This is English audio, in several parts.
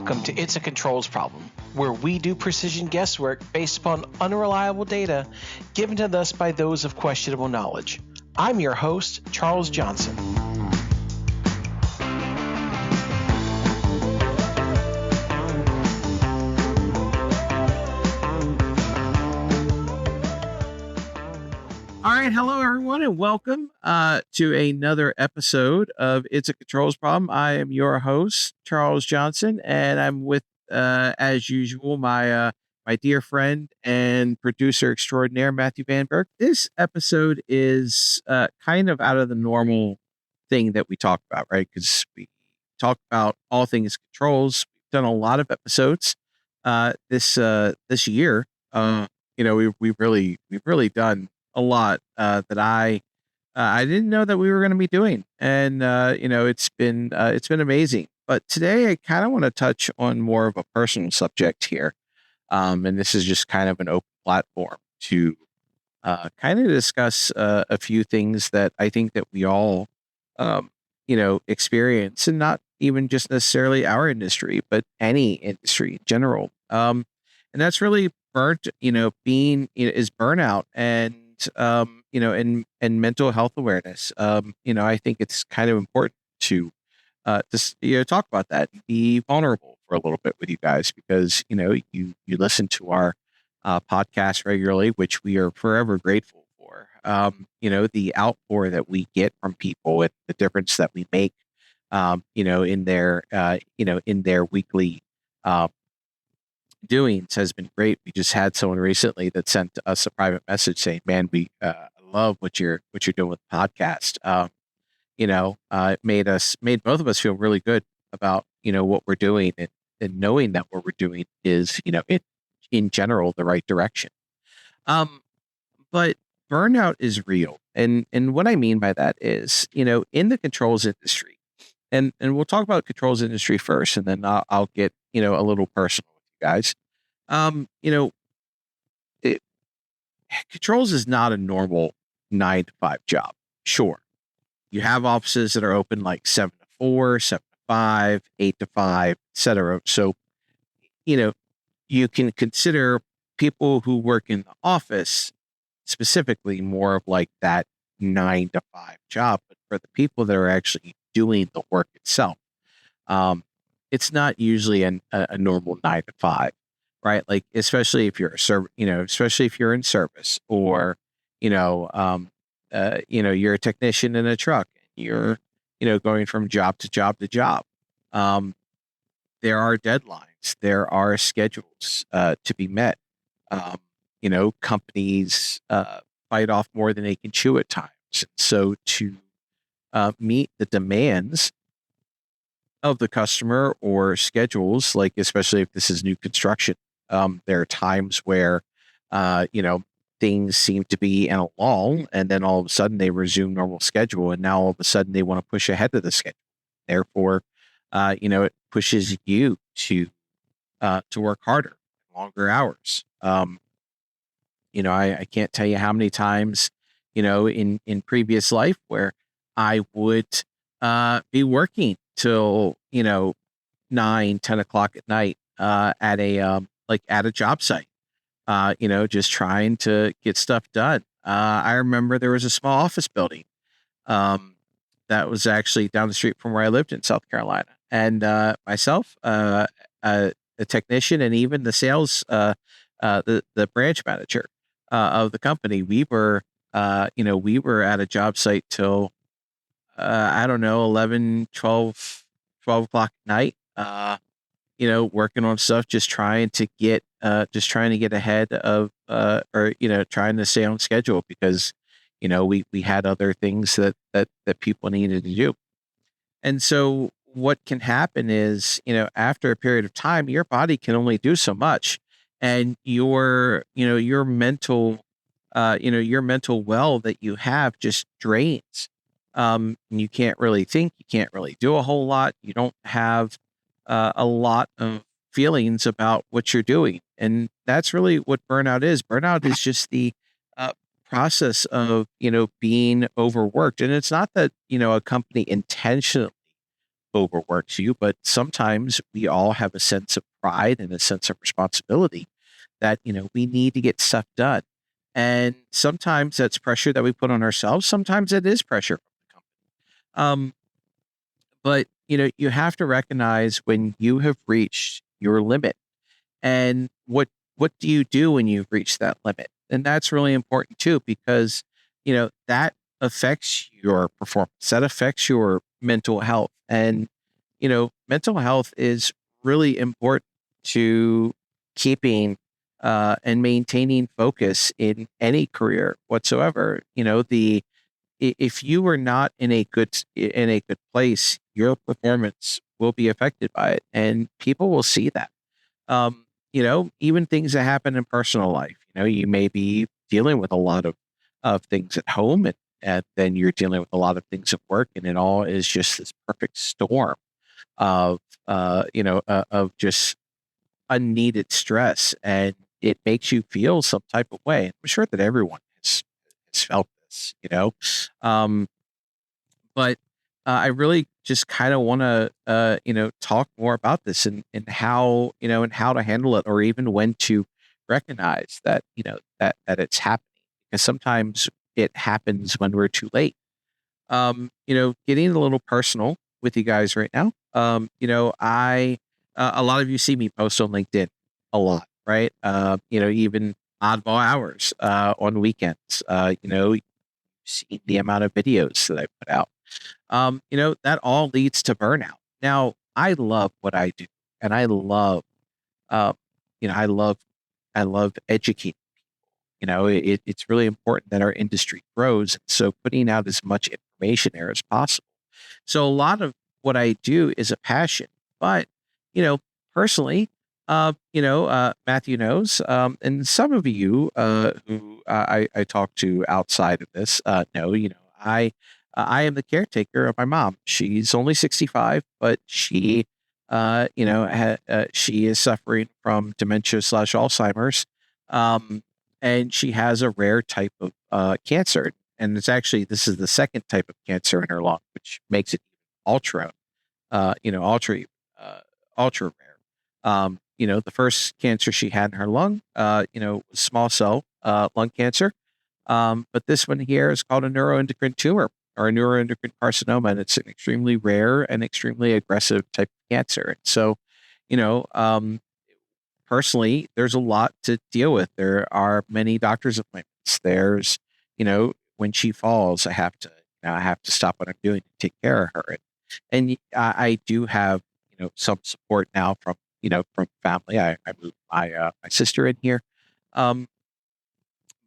Welcome to It's a Controls Problem, where we do precision guesswork based upon unreliable data given to us by those of questionable knowledge. I'm your host, Charles Johnson. All right, hello everyone, and welcome to another episode of It's a Controls Problem. I am your host, Charles Johnson, and I'm with, as usual, my dear friend and producer extraordinaire, Matthew Van Berg. This episode is kind of out of the normal thing that we talk about, right? Because we talk about all things controls. We've done a lot of episodes this year. We've really done a lot that I didn't know that we were going to be doing, and it's been amazing. But today I kind of want to touch on more of a personal subject here, and this is just kind of an open platform to kind of discuss a few things that I think that we all experience, and not even just necessarily our industry, but any industry in general. And that's really is burnout and and mental health awareness. I think it's kind of important to talk about that, and be vulnerable for a little bit with you guys, because you listen to our podcast regularly, which we are forever grateful for. The outpour that we get from people and the difference that we make, in their weekly doings has been great. We just had someone recently that sent us a private message saying, "Man, we love what you're doing with the podcast." It made both of us feel really good about what we're doing, and knowing that what we're doing is in general the right direction. But burnout is real, and what I mean by that is in the controls industry, and we'll talk about controls industry first, and then I'll get a little personal with you guys. Controls is not a normal 9 to 5 job. Sure, you have offices that are open like 7 to 4, 7 to 5, 8 to 5, etc. So you can consider people who work in the office specifically more of like that 9 to 5 job. But for the people that are actually doing the work itself, it's not usually a normal 9 to 5, right? Like, especially if you're especially if you're in service, or you're a technician in a truck, and you're going from job to job to job. There are deadlines, there are schedules to be met. Companies bite off more than they can chew at times. So to meet the demands of the customer or schedules, like especially if this is new construction, there are times where things seem to be in a lull, and then all of a sudden they resume normal schedule, and now all of a sudden they want to push ahead of the schedule. Therefore, it pushes you to work harder, longer hours. I can't tell you how many times, in previous life where I would be working till 9, 10 o'clock at night at a job site, just trying to get stuff done. I remember there was a small office building that was actually down the street from where I lived in South Carolina, and myself, a technician, and even the sales, the branch manager of the company, we were at a job site till 11, 12 o'clock at night, working on stuff, just trying to get ahead of, trying to stay on schedule, because, we had other things that people needed to do. And so what can happen is, after a period of time, your body can only do so much, and your mental well that you have just drains. And you can't really think, you can't really do a whole lot. You don't have a lot of feelings about what you're doing. And that's really what burnout is. Burnout is just the process of, being overworked. And it's not that, a company intentionally overworks you, but sometimes we all have a sense of pride and a sense of responsibility that, we need to get stuff done. And sometimes that's pressure that we put on ourselves. Sometimes it is pressure from the company. Um, but you have to recognize when you have reached your limit, and what do you do when you've reached that limit? And that's really important too, because that affects your performance, that affects your mental health. And mental health is really important to keeping and maintaining focus in any career whatsoever. If you are not in a good place, your performance will be affected by it, and people will see that. Even things that happen in personal life. You may be dealing with a lot of things at home, and then you're dealing with a lot of things at work, and it all is just this perfect storm of of just unneeded stress, and it makes you feel some type of way. I'm sure that everyone has felt this, um, but I really just kind of want to talk more about this, and how and how to handle it, or even when to recognize that that it's happening, because sometimes it happens when we're too late. Getting a little personal with you guys right now. I A lot of you see me post on LinkedIn a lot, right? Even oddball hours on weekends. You see the amount of videos that I put out. That all leads to burnout. Now, I love what I do, and I love, uh, you know, I love, I love educating. It's really important that our industry grows. So putting out as much information there as possible. So a lot of what I do is a passion, but you know, personally, Matthew knows, and some of you who I talk to outside of this know, I am the caretaker of my mom. She's only 65, but she is suffering from dementia slash Alzheimer's. Um, and she has a rare type of cancer. And this is the second type of cancer in her lung, which makes it ultra, ultra, uh, ultra rare. The first cancer she had in her lung, was small cell lung cancer. But this one here is called a neuroendocrine tumor, or a neuroendocrine carcinoma, and it's an extremely rare and extremely aggressive type of cancer. And so, you know, um, personally, there's a lot to deal with. There are many doctor's appointments. When she falls, I have to stop what I'm doing to take care of her. And I do have, some support now from family. I moved my sister in here. Um,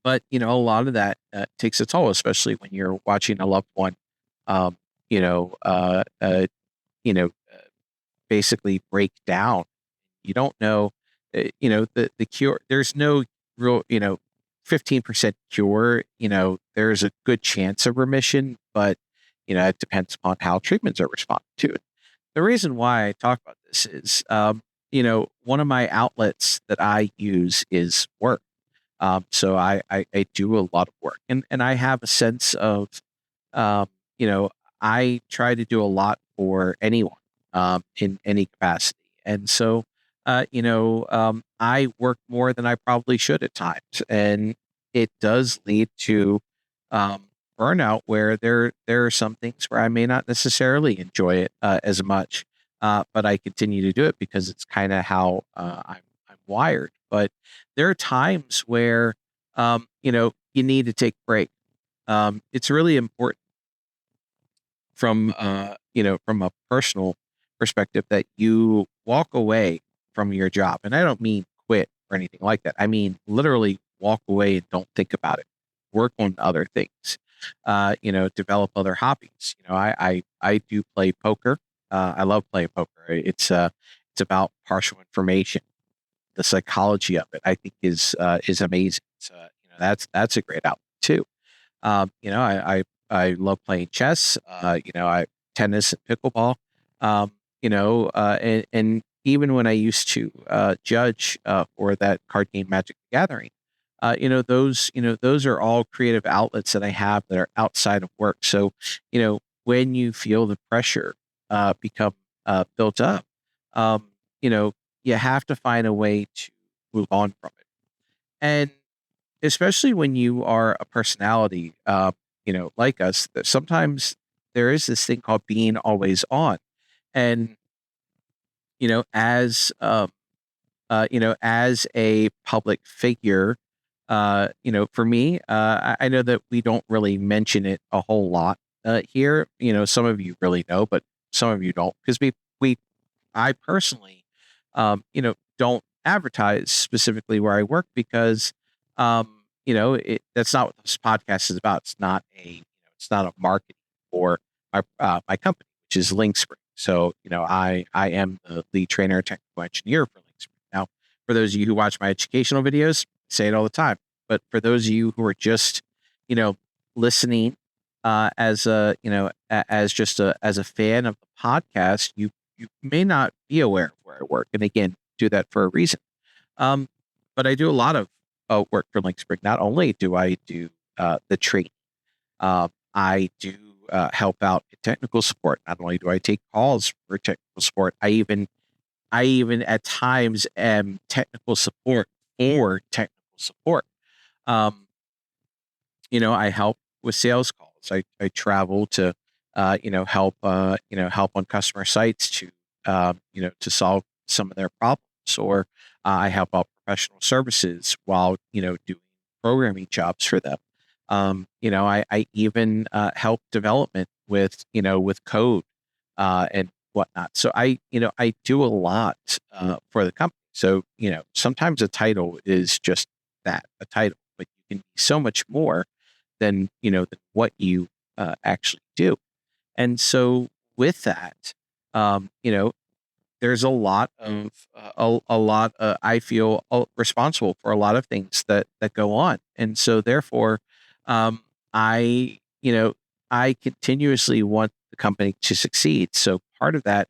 but a lot of that takes a toll, especially when you're watching a loved one, um, you know, uh, uh, you know, basically break down. You don't know, the cure. There's no real, 15% cure. There's a good chance of remission, but it depends upon how treatments are responded to. The reason why I talk about this is, one of my outlets that I use is work. So I do a lot of work, and I have a sense of, um, you know, I try to do a lot for anyone, in any capacity. And so, I work more than I probably should at times. And it does lead to, um, burnout, where there are some things where I may not necessarily enjoy it as much, but I continue to do it because it's kind of how I'm wired. But there are times where, you need to take a break. It's really important from a personal perspective, that you walk away from your job. And I don't mean quit or anything like that. I mean literally walk away and don't think about it. Work on other things. Develop other hobbies. I do play poker. I love playing poker. It's about partial information. The psychology of it, I think, is amazing. That's a great outlet too. I love playing chess. I tennis and pickleball. And even when I used to judge for that card game Magic the Gathering, those are all creative outlets that I have that are outside of work. So, when you feel the pressure, become built up, um, you know, you have to find a way to move on from it. And especially when you are a personality, like us, that sometimes there is this thing called being always on. And, you know, as, as a public figure, for me, I know that we don't really mention it a whole lot here. Some of you really know, but some of you don't, because I personally, don't advertise specifically where I work because, that's not what this podcast is about. It's not a marketing for my company, which is Linkspring. So, I am the lead trainer and technical engineer for Linkspring. Now, for those of you who watch my educational videos, I say it all the time. But for those of you who are just, you know, listening as a, as a fan of the podcast, you may not be aware of where I work. And again, do that for a reason. Um, but I do a lot of work for Linkspring. Not only do I do the training, I do help out in technical support. Not only do I take calls for technical support, I even at times am technical support or technical support. Um, I help with sales calls. I travel to, help on customer sites to solve some of their problems, or I help out professional services while, doing programming jobs for them. I even help development with code and whatnot. So I do a lot for the company. So, sometimes a title is just that, a title, but you can be so much more than what you actually do. And so with that, um, you know, there's a lot of a lot. I feel responsible for a lot of things that go on, and so therefore, I I continuously want the company to succeed. So part of that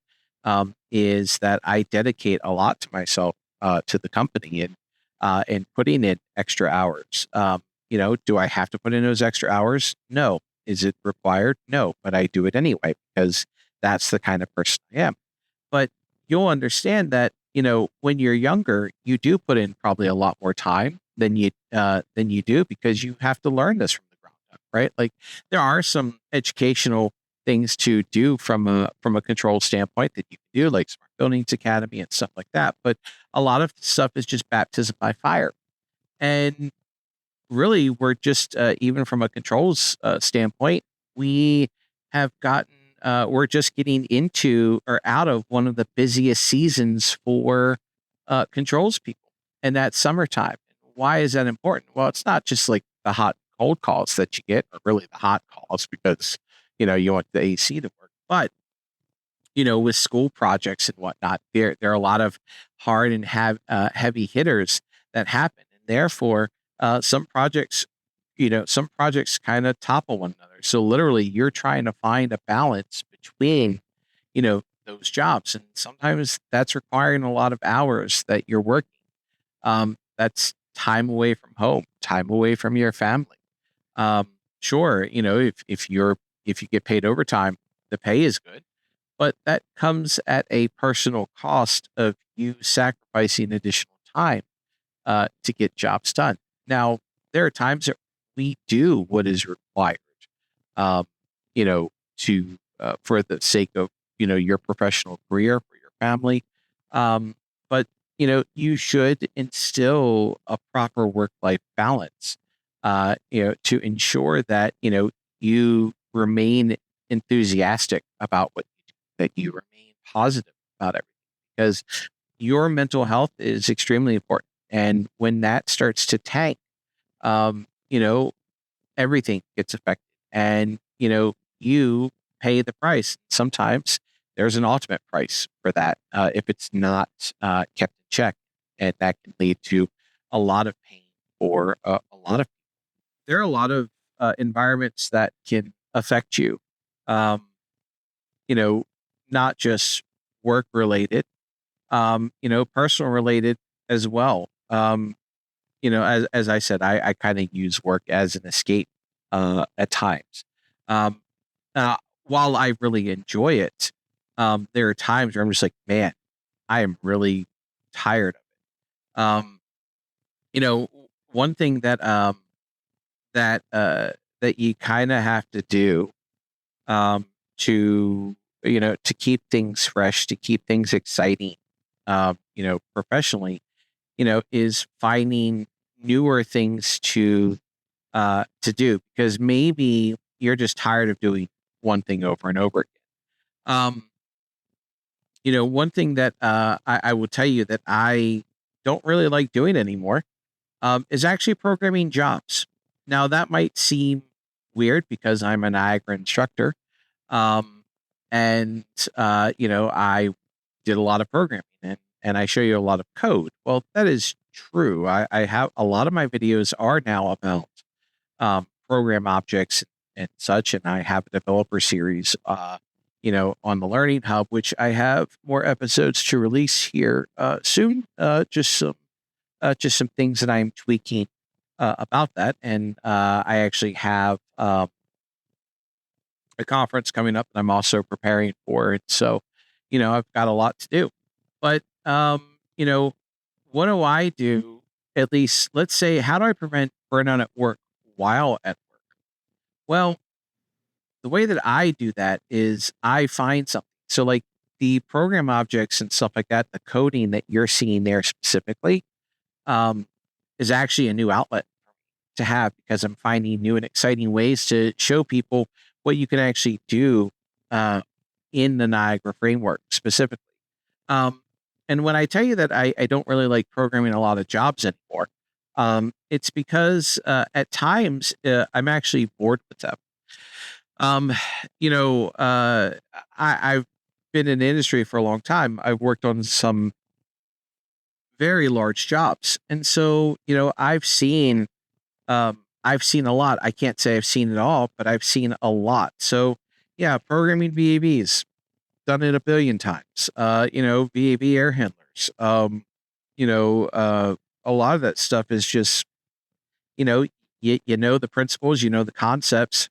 is that I dedicate a lot to myself, to the company, and putting in extra hours. Do I have to put in those extra hours? No. Is it required? No, but I do it anyway because that's the kind of person I am. But you'll understand that, when you're younger, you do put in probably a lot more time than you do because you have to learn this from the ground up, right? Like there are some educational things to do from a control standpoint that you can do, like Smart Buildings Academy and stuff like that. But a lot of stuff is just baptism by fire. And really, we're just even from a controls standpoint, we have gotten we're just getting into or out of one of the busiest seasons for controls people, and that's summertime. Why is that important? Well, it's not just like the hot cold calls that you get, or really the hot calls because you want the AC to work, but with school projects and whatnot, there are a lot of hard and heavy hitters that happen, and therefore, some projects kind of topple one another. So literally, you're trying to find a balance between, those jobs, and sometimes that's requiring a lot of hours that you're working. That's time away from home, time away from your family. Sure, if you get paid overtime, the pay is good, but that comes at a personal cost of you sacrificing additional time to get jobs done. Now, there are times that we do what is required, um, to for the sake of your professional career for your family. But you should instill a proper work-life balance, to ensure that you remain enthusiastic about what you do, that you remain positive about everything, because your mental health is extremely important. And when that starts to tank, um, you know, everything gets affected, and you pay the price. Sometimes there's an ultimate price for that if it's not kept in check, and that can lead to a lot of pain for a lot of. There are a lot of environments that can affect you. Um, you know, not just work related, personal related as well. As I said, I kind of use work as an escape at times. Um, while I really enjoy it, there are times where I'm just like, man, I am really tired of it. You know, one thing that that you kind of have to do um, to to keep things fresh, to keep things exciting, professionally, is finding newer things to do because maybe you're just tired of doing one thing over and over again. Um, one thing that I will tell you that I don't really like doing anymore is actually programming jobs. Now that might seem weird because I'm a Niagara instructor, um, and I did a lot of programming and I show you a lot of code. Well, that is true. I have a lot of my videos are now about program objects and such, and I have a developer series, on the Learning Hub, which I have more episodes to release here soon. Just some things that I'm tweaking about that, and I actually have a conference coming up that I'm also preparing for it. So, I've got a lot to do. But what do I do? At least, let's say, how do I prevent burnout at work while at work? Well, the way that I do that is I find something. So, like the program objects and stuff like that, the coding that you're seeing there specifically, um, is actually a new outlet to have because I'm finding new and exciting ways to show people what you can actually do uh, in the Niagara framework specifically. Um, and when I tell you that I don't really like programming a lot of jobs anymore, it's because at times I'm actually bored with them. Um, I've been in the industry for a long time. I've worked on some very large jobs, and so I've seen a lot. I can't say I've seen it all, but I've seen a lot. So yeah, programming VAVs, done it a billion times. VAV air handlers. You know, uh, a lot of that stuff is just you know you know the principles, you know the concepts,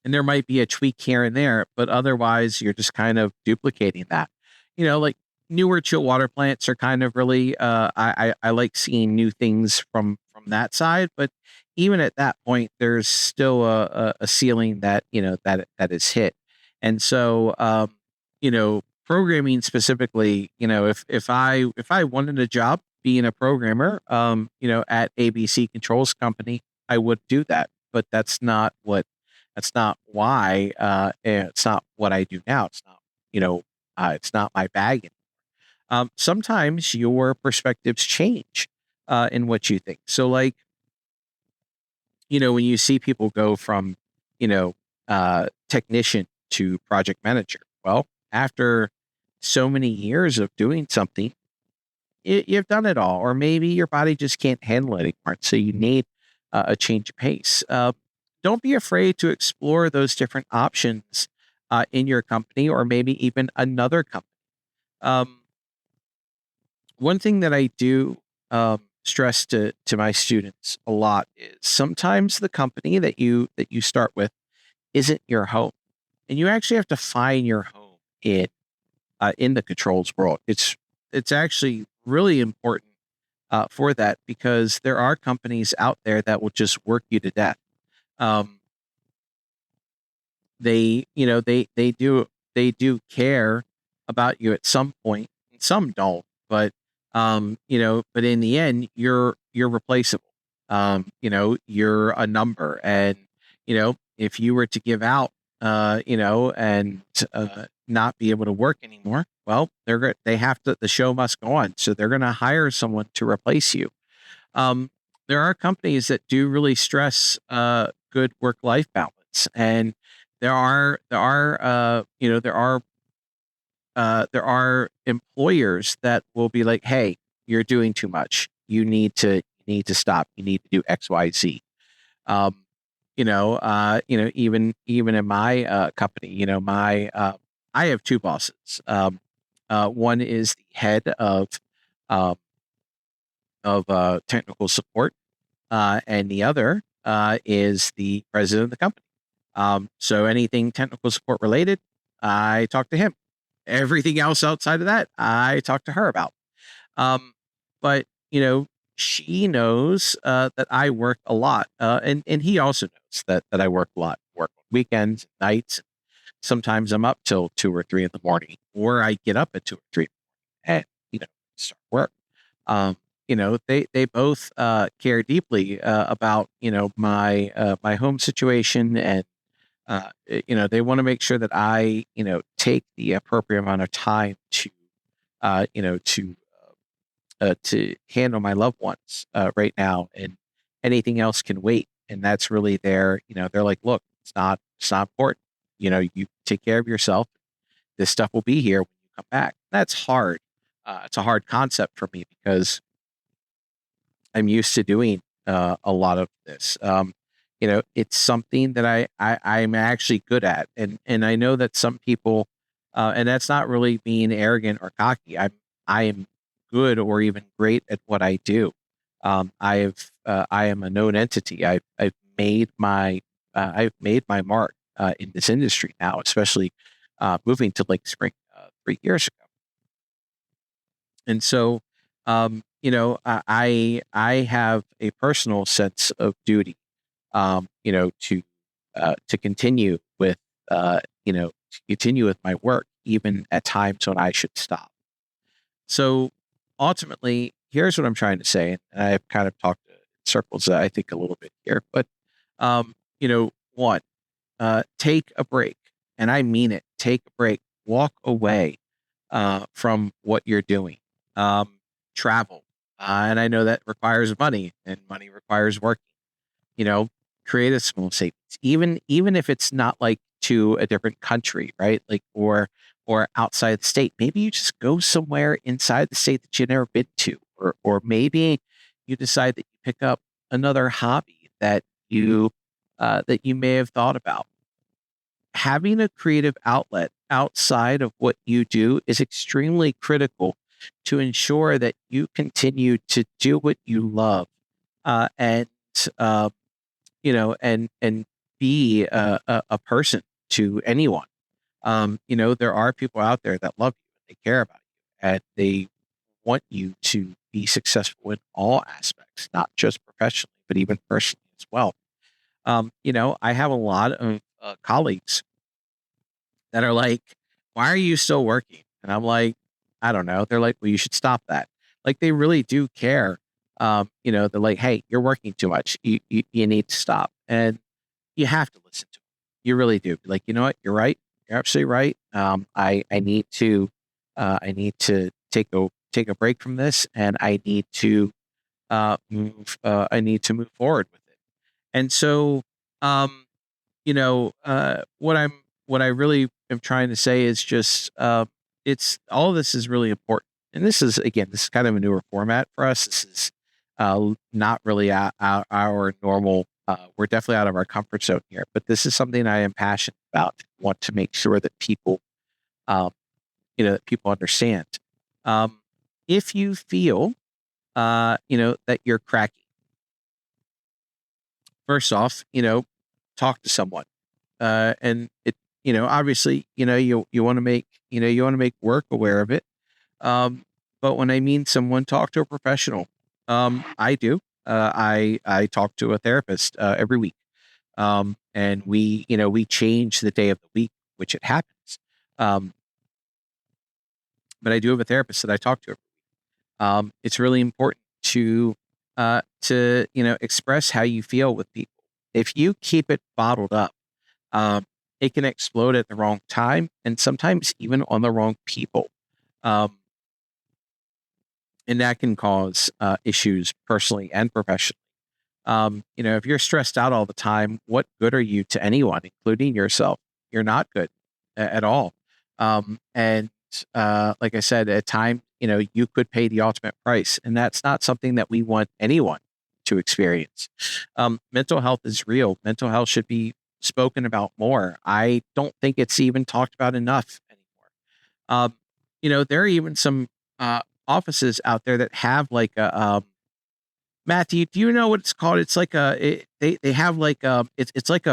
and there might be a tweak here and there, but otherwise you're just kind of duplicating that. Like newer chill water plants are kind of really I like seeing new things from that side, but even at that point, there's still a ceiling that that is hit. And so programming specifically, if I wanted a job being a programmer, at ABC Controls Company, I would do that. But that's not why, it's not what I do now. It's not my bag. Sometimes your perspectives change in what you think. So, like, when you see people go from, technician to project manager, well, after so many years of doing something, you've done it all, or maybe your body just can't handle it anymore. So you need a change of pace. Don't be afraid to explore those different options in your company, or maybe even another company. Um, One thing that I do stress to my students a lot is sometimes the company that you start with isn't your home, and you actually have to find your home in the controls world. It's actually really important for that because there are companies out there that will just work you to death. Um, they do care about you at some point, and some don't, but but in the end, you're replaceable. You're a number, and if you were to give out, and not be able to work anymore, well, they have to. The show must go on, so they're going to hire someone to replace you. Um, there are companies that do really stress good work life balance, and there are employers that will be like, hey, you're doing too much. You need to stop. You need to do X, Y, Z. Um, even in my company, I have two bosses. One is the head uh, of technical support, and the other is the president of the company. So anything technical support related, I talk to him. Everything else outside of that, I talk to her about. Um, but she knows that I work a lot, and he also knows that I work a lot. Work on weekends, nights. Sometimes I'm up till 2 or 3 in the morning, or I get up at 2 or 3 and start work. Um, they both care deeply about my home situation, and they want to make sure that I take the appropriate amount of time to handle my loved ones right now, and anything else can wait. And that's really they're like, look, it's not important. You take care of yourself. This stuff will be here when you come back. That's hard. It's a hard concept for me because I'm used to doing a lot of this. It's something that I'm actually good at, and I know that some people, and that's not really being arrogant or cocky. I am good or even great at what I do. I am a known entity. I've made my mark in this industry now, especially moving to Lake Spring 3 years ago. And so, I have a personal sense of duty, to continue with, to continue with my work, even at times when I should stop. So ultimately, here's what I'm trying to say, and I've kind of talked in circles, I think, a little bit here, but, one, take a break, and I mean it. Take a break. Walk away from what you're doing. Travel, and I know that requires money, and money requires working. You know, create a small savings, even if it's not like to a different country, right? Like or outside the state. Maybe you just go somewhere inside the state that you've never been to, or maybe you decide that you pick up another hobby that you may have thought about. Having a creative outlet outside of what you do is extremely critical to ensure that you continue to do what you love, and uh, and be a person to anyone. There are people out there that love you, and they care about you, and they want you to be successful in all aspects, not just professionally, but even personally as well. I have a lot of colleagues that are like, "Why are you still working?" And I'm like, "I don't know." They're like, "Well, you should stop that." Like they really do care. They're like, "Hey, you're working too much. You need to stop." And you have to listen to them. You really do. Like, you know what? You're right. You're absolutely right. I need to take a break from this, and I need to move forward with it. And so, um, what I really am trying to say is just, it's all of this is really important. And this is kind of a newer format for us. This is not really our normal. We're definitely out of our comfort zone here, but this is something I am passionate about. Want to make sure that um, people understand. Um, if you feel, that you're cracking, first off, talk to someone. And it, obviously, you want to make work aware of it. But when I mean someone, talk to a professional. I do. I talk to a therapist every week, and we change the day of the week which it happens. Um, but I do have a therapist that I talk to. It's really important to express how you feel with people. If you keep it bottled up, um, it can explode at the wrong time, and sometimes even on the wrong people. Um, and that can cause issues personally and professionally. If you're stressed out all the time, what good are you to anyone, including yourself? You're not good at all. And like I said, at time, you could pay the ultimate price, and that's not something that we want anyone to experience. Mental health is real. Mental health should be spoken about more. I don't think it's even talked about enough anymore. There are even some offices out there that have like a Matthew, do you know what it's called? It's like they have like it's like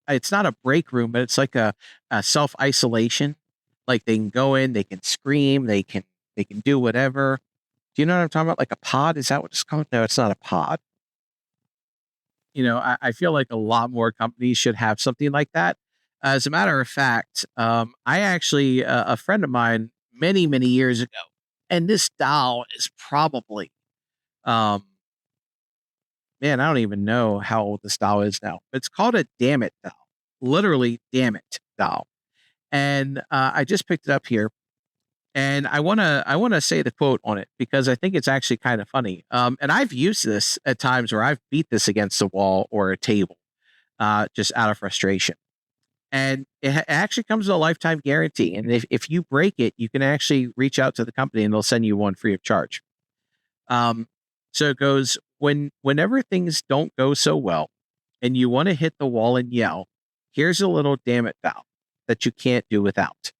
it's not a break room, but it's like a self isolation. Like they can go in, they can scream, they can do whatever. Do you know what I'm talking about? Like a pod? Is that what it's called? No, it's not a pod. I feel like a lot more companies should have something like that. As a matter of fact, I actually, a friend of mine many, many years ago, and this doll is probably, um, man, I don't even know how old this doll is now. It's called a damn it doll, literally damn it doll. And I just picked it up here. And I wanna say the quote on it because I think it's actually kind of funny. And I've used this at times where I've beat this against a wall or a table, just out of frustration. And it actually comes with a lifetime guarantee. And if you break it, you can actually reach out to the company and they'll send you one free of charge. Um, so it goes whenever things don't go so well, and you want to hit the wall and yell, here's a little damn it valve that you can't do without.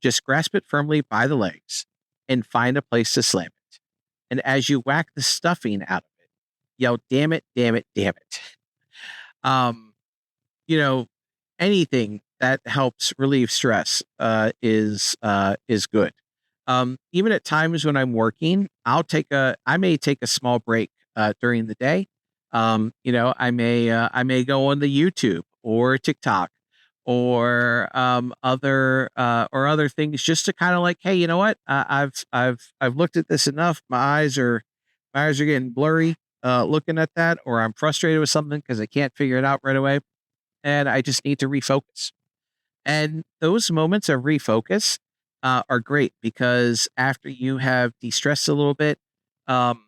Just grasp it firmly by the legs and find a place to slam it. And as you whack the stuffing out of it, yell, damn it, damn it, damn it. Um, you know, anything that helps relieve stress is good. Even at times when I'm working, I may take a small break during the day. I may go on the YouTube or TikTok or other things just to kind of like, hey, you know what? I've looked at this enough. My eyes are getting blurry looking at that, or I'm frustrated with something because I can't figure it out right away, and I just need to refocus. And those moments of refocus are great because after you have de-stressed a little bit, um,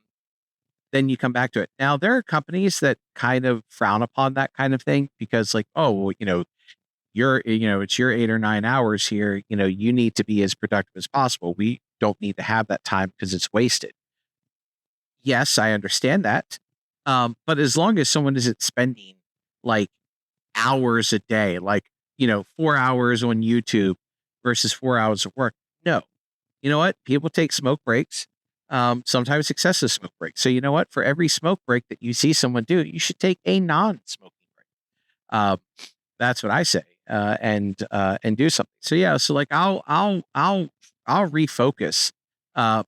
then you come back to it. Now, there are companies that kind of frown upon that kind of thing because, like, oh, well, it's your 8 or 9 hours here. You need to be as productive as possible. We don't need to have that time because it's wasted. Yes, I understand that. But as long as someone isn't spending like hours a day, like, 4 hours on YouTube versus 4 hours of work. No. You know what? People take smoke breaks, sometimes excessive smoke breaks. So you know what? For every smoke break that you see someone do, you should take a non-smoking break. Uh, that's what I say, and do something. So yeah, so like I'll refocus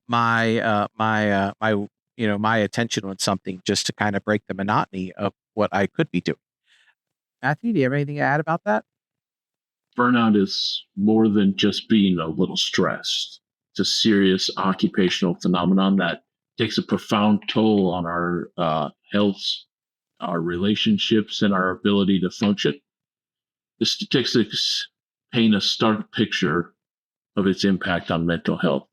my attention on something just to kind of break the monotony of what I could be doing. Matthew, do you have anything to add about that? Burnout is more than just being a little stressed. It's a serious occupational phenomenon that takes a profound toll on our health, our relationships, and our ability to function. The statistics paint a stark picture of its impact on mental health.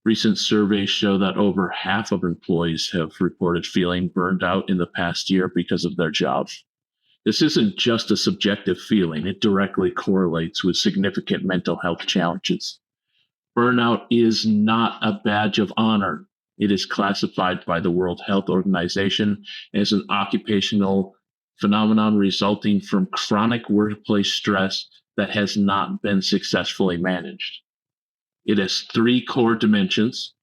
Recent surveys show that over half of employees have reported feeling burned out in the past year because of their jobs. This isn't just a subjective feeling, it directly correlates with significant mental health challenges. Burnout is not a badge of honor. It is classified by the World Health Organization as an occupational phenomenon resulting from chronic workplace stress that has not been successfully managed. It has three core dimensions: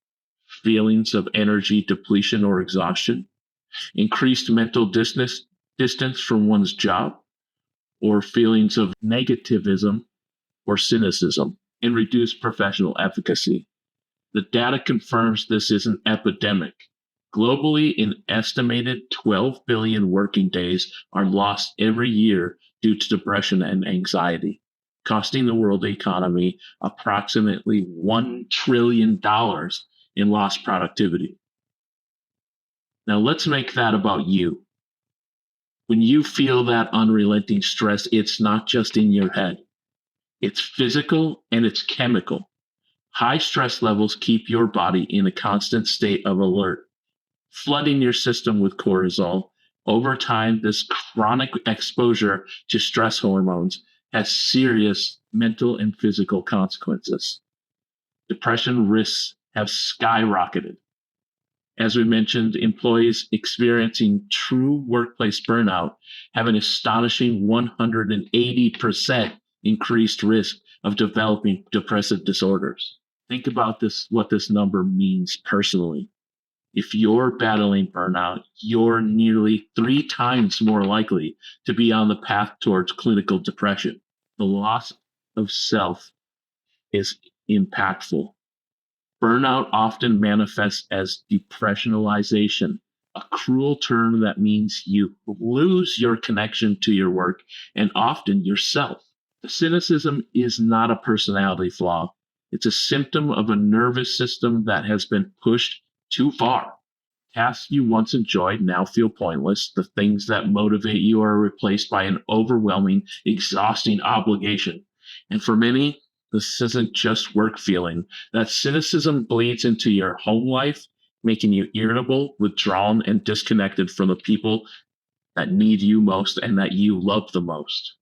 feelings of energy depletion or exhaustion, increased mental distance from one's job, or feelings of negativism or cynicism, and reduced professional efficacy. The data confirms this is an epidemic. Globally, an estimated 12 billion working days are lost every year due to depression and anxiety, costing the world economy approximately $1 trillion in lost productivity. Now, let's make that about you. When you feel that unrelenting stress, it's not just in your head, it's physical and it's chemical. High stress levels keep your body in a constant state of alert, flooding your system with cortisol. Over time, this chronic exposure to stress hormones has serious mental and physical consequences. Depression risks have skyrocketed. As we mentioned, employees experiencing true workplace burnout have an astonishing 180% increased risk of developing depressive disorders. Think about this, what this number means personally. If you're battling burnout, you're nearly 3 times more likely to be on the path towards clinical depression. The loss of self is impactful. Burnout often manifests as depressionalization, a cruel term that means you lose your connection to your work and often yourself. The cynicism is not a personality flaw. It's a symptom of a nervous system that has been pushed too far. Tasks you once enjoyed now feel pointless. The things that motivate you are replaced by an overwhelming, exhausting obligation. And for many, this isn't just work feeling. That cynicism bleeds into your home life, making you irritable, withdrawn, and disconnected from the people that need you most and that you love the most.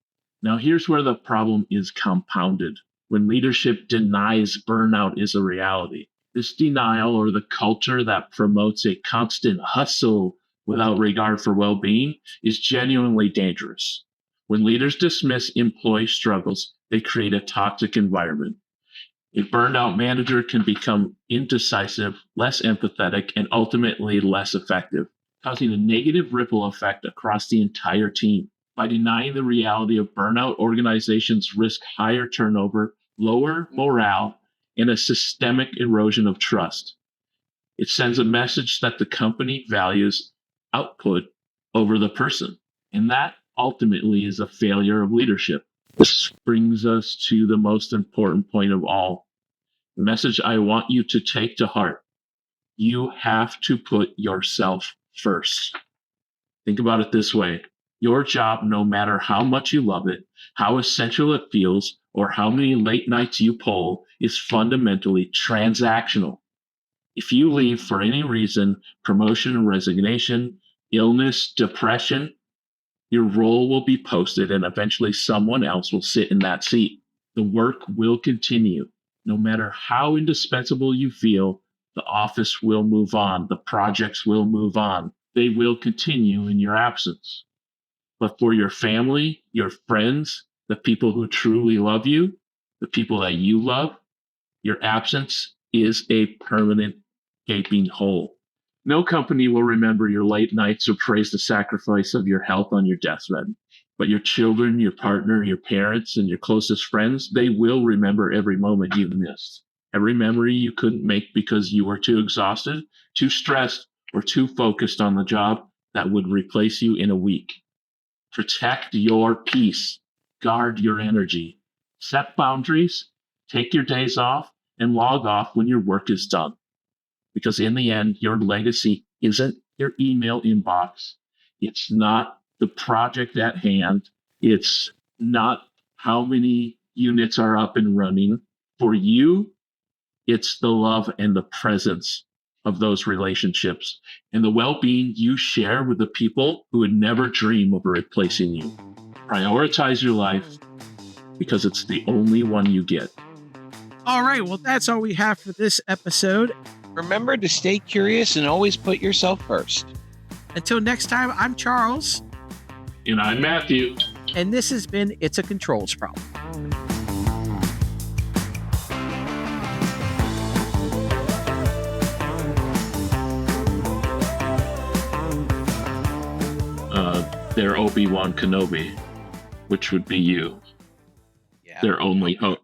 Now, here's where the problem is compounded. When leadership denies burnout is a reality, this denial, or the culture that promotes a constant hustle without regard for well being, is genuinely dangerous. When leaders dismiss employee struggles, they create a toxic environment. A burned out manager can become indecisive, less empathetic, and ultimately less effective, causing a negative ripple effect across the entire team. By denying the reality of burnout, organizations risk higher turnover, lower morale, and a systemic erosion of trust. It sends a message that the company values output over the person, and that ultimately is a failure of leadership. This brings us to the most important point of all. The message I want you to take to heart. You have to put yourself first. Think about it this way. Your job, no matter how much you love it, how essential it feels, or how many late nights you pull, is fundamentally transactional. If you leave for any reason, promotion, resignation, illness, depression, your role will be posted and eventually someone else will sit in that seat. The work will continue. No matter how indispensable you feel, the office will move on. The projects will move on. They will continue in your absence. But for your family, your friends, the people who truly love you, the people that you love, your absence is a permanent gaping hole. No company will remember your late nights or praise the sacrifice of your health on your deathbed. But your children, your partner, your parents, and your closest friends, they will remember every moment you missed. Every memory you couldn't make because you were too exhausted, too stressed, or too focused on the job that would replace you in a week. Protect your peace. Guard your energy. Set boundaries. Take your days off and log off when your work is done. Because in the end, your legacy isn't your email inbox. It's not the project at hand. It's not how many units are up and running. For you, it's the love and the presence of those relationships and the well-being you share with the people who would never dream of replacing you. Prioritize your life because it's the only one you get. All right. Well, that's all we have for this episode. Remember to stay curious and always put yourself first. Until next time, I'm Charles. And I'm Matthew. And this has been It's a Controls Problem. They're Obi-Wan Kenobi, which would be you. Yeah. Their only hope.